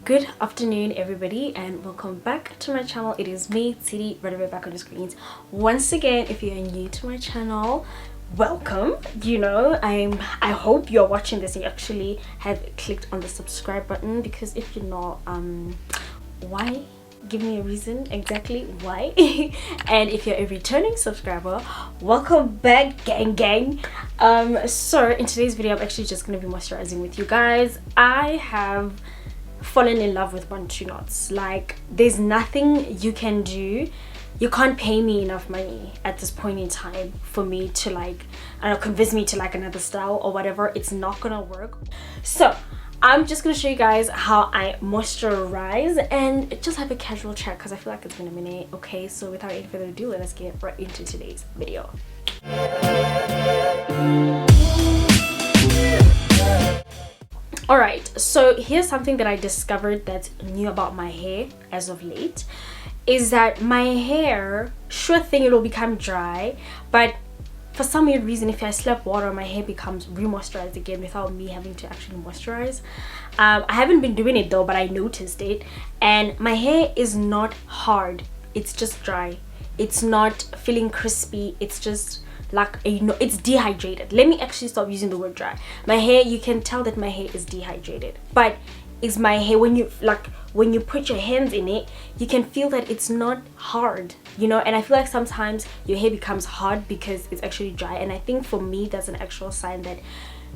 Good afternoon everybody and welcome back to my channel. It is me, Tshidi, Radebe, back on the screens once again. If you're new to my channel, welcome. I hope you're watching this and you actually have clicked on the subscribe button, because if you're not, why? Give me a reason exactly why. And if you're a returning subscriber, welcome back, gang. So in today's video I'm actually just going to be moisturizing with you guys. I have fallen in love with Bantu knots. Like, there's nothing you can do. You can't pay me enough money at this point in time for me to, like, I don't know, convince me to like another style or whatever. It's not gonna work. So I'm just gonna show you guys how I moisturize and just have a casual chat, because I feel like it's been a minute. Okay, so without any further ado, let's get right into today's video. Alright, so here's something that I discovered that's new about my hair as of late, is that my hair, sure thing, it will become dry, but for some weird reason, if I slap water, my hair becomes re-moisturized again without me having to actually moisturize. I haven't been doing it though, but I noticed it, and my hair is not hard, it's just dry. It's not feeling crispy, it's just like, it's dehydrated. Let me actually stop using the word dry. My hair, you can tell that my hair is dehydrated, but is my hair, when you put your hands in it, you can feel that it's not hard, and I feel like sometimes your hair becomes hard because it's actually dry, and I think for me that's an actual sign that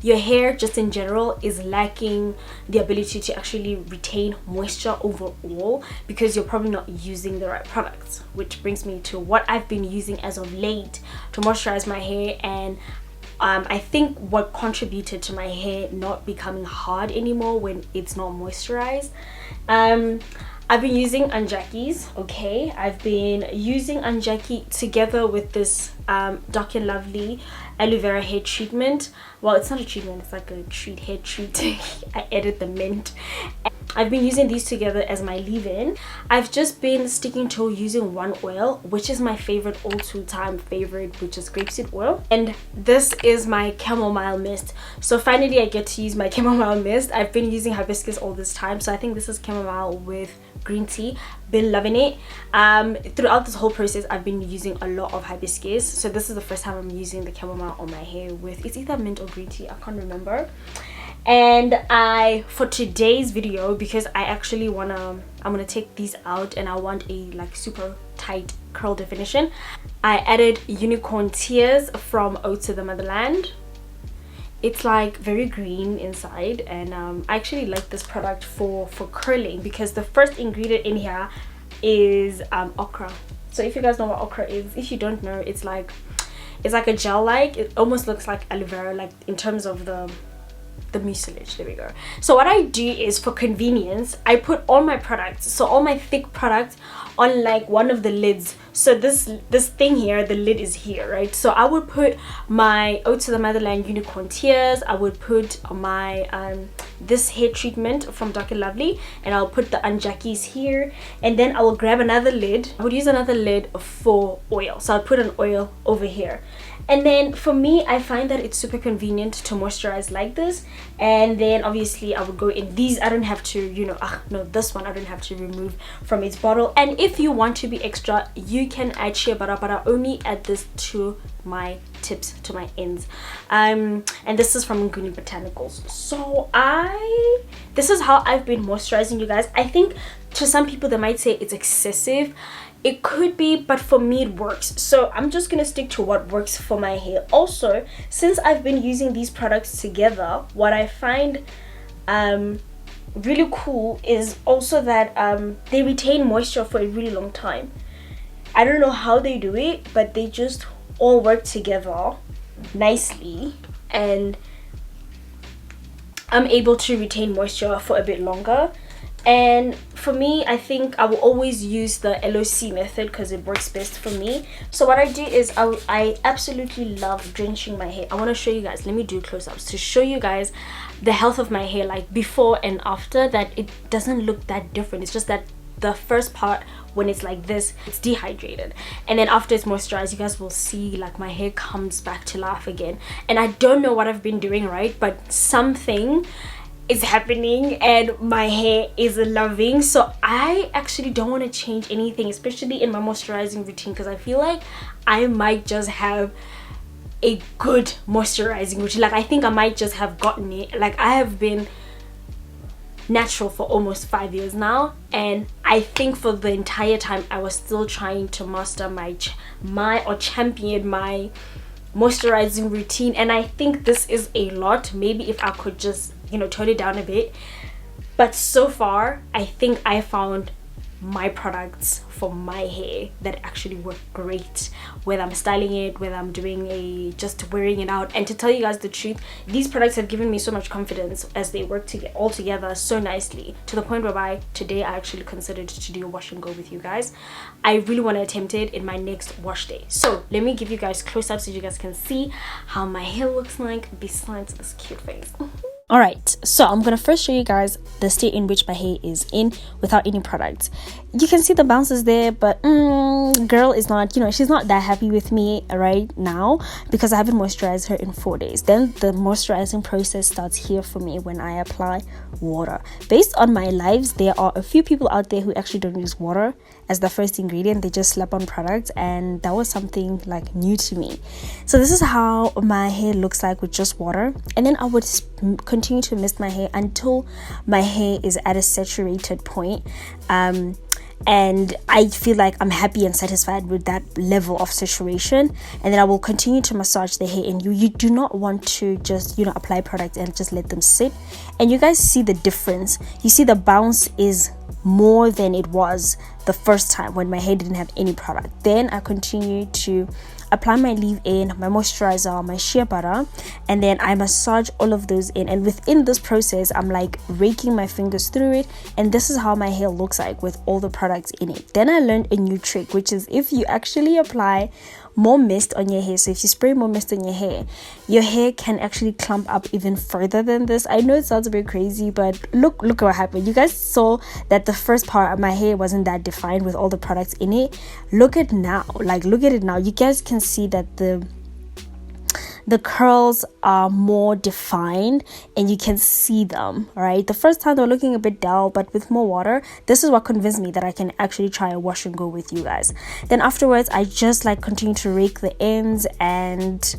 your hair just in general is lacking the ability to actually retain moisture overall, because you're probably not using the right products. Which brings me to what I've been using as of late to moisturize my hair, and I think what contributed to my hair not becoming hard anymore when it's not moisturized, I've been using Anjaki's. Okay, I've been using Anjaki together with this Dark and Lovely Aloe Vera hair treatment. Well, it's not a treatment, it's like a hair treat. I added the mint. I've been using these together as my leave-in. I've just been sticking to using one oil, which is my favorite, all-time favorite, which is grapeseed oil. And this is my chamomile mist. So finally I get to use my chamomile mist. I've been using hibiscus all this time, so I think this is chamomile with green tea. Been loving it. Throughout this whole process I've been using a lot of hibiscus, so this is the first time I'm using the chamomile on my hair with, it's either mint or green tea, I can't remember. And for today's video, because I actually I'm gonna take these out and I want a like super tight curl definition, I added Unicorn Tears from to the Motherland. It's like very green inside, and I actually like this product for curling, because the first ingredient in here is okra. So if you guys know what okra is, if you don't know, it's like a gel, like it almost looks like aloe vera, like in terms of the mucilage. There we go. So what I do is, for convenience, I put all my products, so all my thick products, on like one of the lids. So this thing here, the lid is here, right? So I would put my to the Motherland Unicorn Tears, I would put my this hair treatment from Dark and Lovely, and I'll put the Anjaki's here, and then I will grab another lid. I would use another lid for oil, so I'll put an oil over here. And then for me, I find that it's super convenient to moisturize like this. And then obviously I would go in these. I don't have to, this one I don't have to remove from its bottle. And if you want to be extra, you can add shea butter, but I only add this to my tips, to my ends. And this is from Nguni Botanicals. So this is how I've been moisturizing, you guys. I think to some people they might say it's excessive. It could be, but for me it works. So I'm just gonna stick to what works for my hair. Also, since I've been using these products together, what I find really cool is also that they retain moisture for a really long time. I don't know how they do it, but they just all work together nicely, and I'm able to retain moisture for a bit longer. And for me, I think I will always use the LOC method because it works best for me. So what I do is I absolutely love drenching my hair. I want to show you guys, let me do close-ups to show you guys the health of my hair, like before and after, that it doesn't look that different. It's just that the first part, when it's like this, it's dehydrated, and then after it's moisturized, you guys will see like my hair comes back to life again. And I don't know what I've been doing right, but something is happening and my hair is loving. So I actually don't want to change anything, especially in my moisturizing routine, because I feel like I might just have a good moisturizing routine. Like I think I might just have gotten it. Like I have been natural for almost 5 years now, and I think for the entire time I was still trying to master or champion my moisturizing routine. And I think this is a lot. Maybe if I could just, you know, tone it down a bit. But so far I think I found my products for my hair that actually work great, whether I'm styling it, whether I'm doing just wearing it out. And to tell you guys the truth, these products have given me so much confidence as they work all together so nicely, to the point whereby today I actually considered to do a wash and go with you guys. I really want to attempt it in my next wash day. So let me give you guys close-ups so you guys can see how my hair looks like besides this cute face. Alright, so I'm gonna first show you guys the state in which my hair is in without any products. You can see the bounces there, but girl is not, you know, she's not that happy with me right now because I haven't moisturized her in 4 days. Then the moisturizing process starts here for me when I apply water. Based on my lives, there are a few people out there who actually don't use water as the first ingredient. They just slap on products, and that was something like new to me. So this is how my hair looks like with just water, and then I would continue to mist my hair until my hair is at a saturated point, and I feel like I'm happy and satisfied with that level of saturation. And then I will continue to massage the hair. And you do not want to just, you know, apply product and just let them sit. And you guys see the difference. You see the bounce is more than it was the first time when my hair didn't have any product. Then I continue to apply my leave-in, my moisturizer, my shea butter, and then I massage all of those in. And within this process, I'm like raking my fingers through it, and this is how my hair looks like with all the products in it. Then I learned a new trick, which is if you actually apply more mist on your hair, so if you spray more mist on your hair can actually clump up even further than this. I know it sounds a bit crazy, but look what happened. You guys saw that the first part of my hair wasn't that defined with all the products in it. Look at it now. You guys can see that the curls are more defined and you can see them, right? The first time they were looking a bit dull, but with more water, this is what convinced me that I can actually try a wash and go with you guys. Then afterwards, I just like continue to rake the ends, and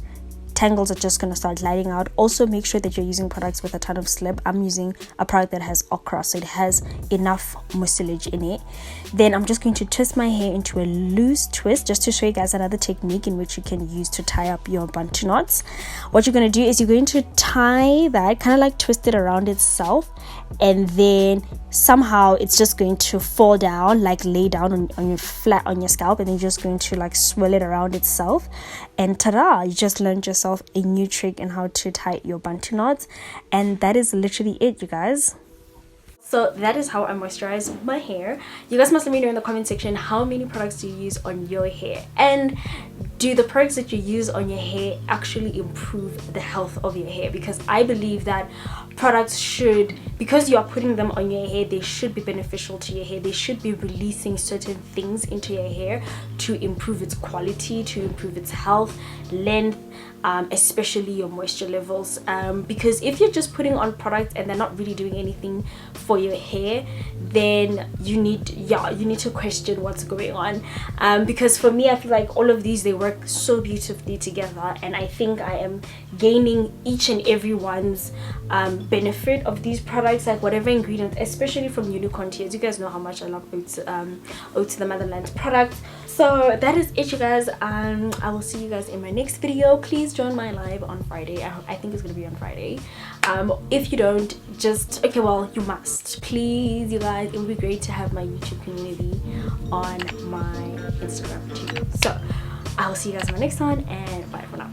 tangles are just going to start lighting out. Also, make sure that you're using products with a ton of slip. I'm using a product that has okra, so it has enough mucilage in it. Then I'm just going to twist my hair into a loose twist, just to show you guys another technique in which you can use to tie up your bantu knots. What you're going to do is you're going to tie that, kind of like twist it around itself, and then somehow it's just going to fall down, like lay down on your flat on your scalp, and then you're just going to like swirl it around itself, and ta-da, you just learned yourself a new trick in how to tie your bantu knots. And that is literally it, you guys. So that is how I moisturize my hair. You guys must let me know in the comment section how many products do you use on your hair, and do the products that you use on your hair actually improve the health of your hair? Because I believe that products should, because you are putting them on your hair, they should be beneficial to your hair. They should be releasing certain things into your hair to improve its quality, to improve its health, length, especially your moisture levels. Because if you're just putting on products and they're not really doing anything for your hair, then you need to question what's going on. Because for me, I feel like all of these, they work so beautifully together, and I think I am gaining each and every one's benefit of these products, like whatever ingredient, especially from Unicorn Tears. You guys know how much I love Oats the Motherland product. So that is it, you guys. I will see you guys in my next video. Please join my live on Friday. I think it's gonna be on Friday. If you don't, just okay, well, you must, please, you guys. It would be great to have my YouTube community on my Instagram too. So I will see you guys in my next one, and bye for now.